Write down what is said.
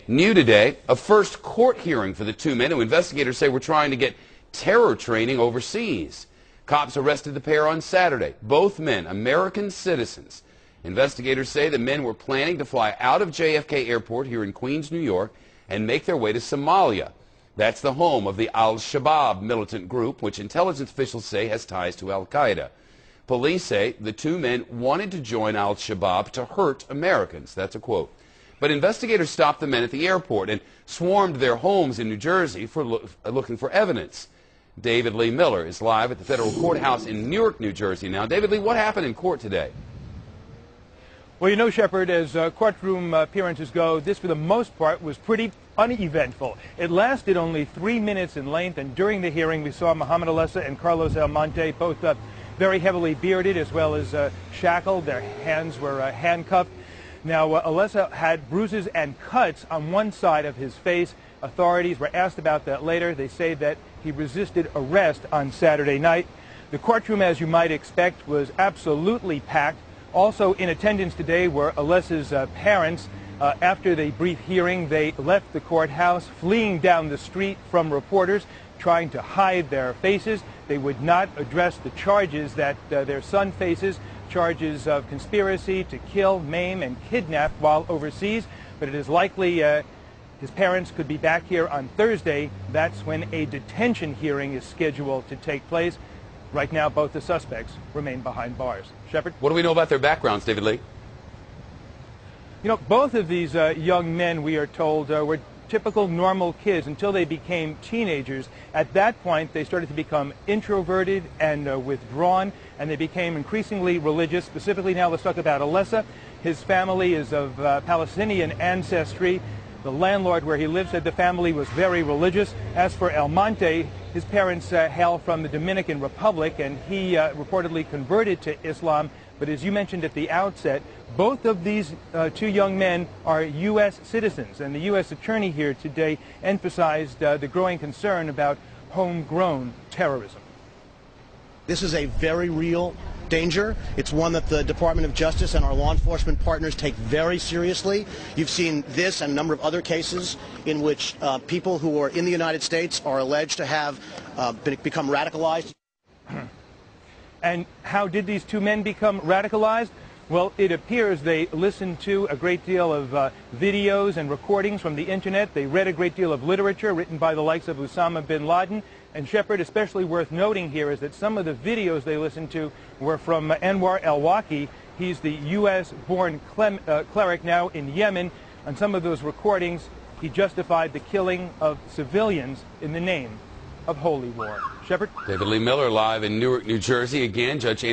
New today, a first court hearing for the two men who investigators say were trying to get terror training overseas. Cops arrested the pair on Saturday. Both men, American citizens. Investigators say the men were planning to fly out of JFK Airport here in Queens, New York, and make their way to Somalia. That's the home of the Al-Shabaab militant group, which intelligence officials say has ties to Al-Qaeda. Police say the two men wanted to join Al-Shabaab to hurt Americans. That's a quote. But investigators stopped the men at the airport and swarmed their homes in New Jersey for looking for evidence. David Lee Miller is live at the federal courthouse in Newark, New Jersey now. David Lee, what happened in court today? Well, you know, Shepard, as courtroom appearances go, this for the most part was pretty uneventful. It lasted only 3 minutes in length, and during the hearing we saw Mohamed Alessa and Carlos Almonte, both very heavily bearded as well as shackled. Their hands were handcuffed. Now, Alessa had bruises and cuts on one side of his face. Authorities were asked about that later. They say that he resisted arrest on Saturday night. The courtroom, as you might expect, was absolutely packed. Also in attendance today were Alessa's parents. After the brief hearing, they left the courthouse, fleeing down the street from reporters, trying to hide their faces. They would not address the charges that their son faces, charges of conspiracy to kill, maim, and kidnap while overseas. But it is likely his parents could be back here on Thursday. That's when a detention hearing is scheduled to take place. Right now, both the suspects remain behind bars. Shepard? What do we know about their backgrounds, David Lee? You know, both of these young men, we are told, were typical normal kids until they became teenagers. At that point, they started to become introverted and withdrawn, and they became increasingly religious. Specifically now, let's talk about Alessa. His family is of Palestinian ancestry. The landlord where he lives said the family was very religious. As for Almonte, his parents hail from the Dominican Republic, and he reportedly converted to Islam. But as you mentioned at the outset, both of these two young men are U.S. citizens, and the U.S. attorney here today emphasized the growing concern about homegrown terrorism. This is a very real danger. It's one that the Department of Justice and our law enforcement partners take very seriously. You've seen this and a number of other cases in which people who are in the United States are alleged to have become radicalized. And how did these two men become radicalized? Well, it appears they listened to a great deal of videos and recordings from the internet. They read a great deal of literature written by the likes of Osama bin Laden. And Shepard, especially worth noting here is that some of the videos they listened to were from Anwar al-Awlaki. He's the U.S.-born cleric now in Yemen. On some of those recordings, he justified the killing of civilians in the name of holy war. Shepard? David Lee Miller live in Newark, New Jersey. Again, Judge